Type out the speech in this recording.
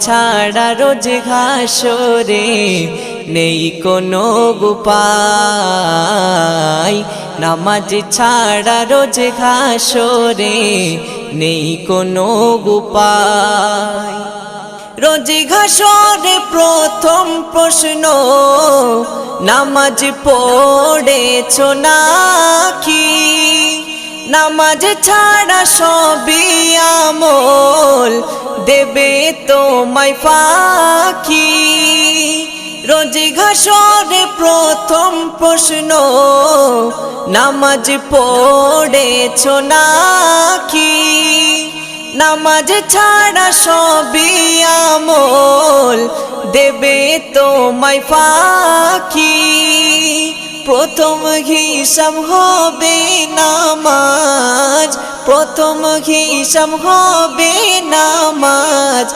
ছাড়া রোজ ঘাসরে নেই কোনো উপায়, নামাজ ছাড়া রোজ ঘাসরে নেই কোনো উপায়। রোজ ঘাসরে প্রথম প্রশ্ন, নামাজ পড়েছো নাকি? নামাজ ছাড়া সবই আমল দেবে তোমায় ফাঁকি। রোজ ঘাসরে প্রথম প্রশ্ন, নামাজ পড়েছো নাকি? নামাজ ছাড়া সবই আমল দেবে তোমায় ফাঁকি। প্রথম হিসাব হবে নামাজ, প্রথম হিসাব হবে নামাজ।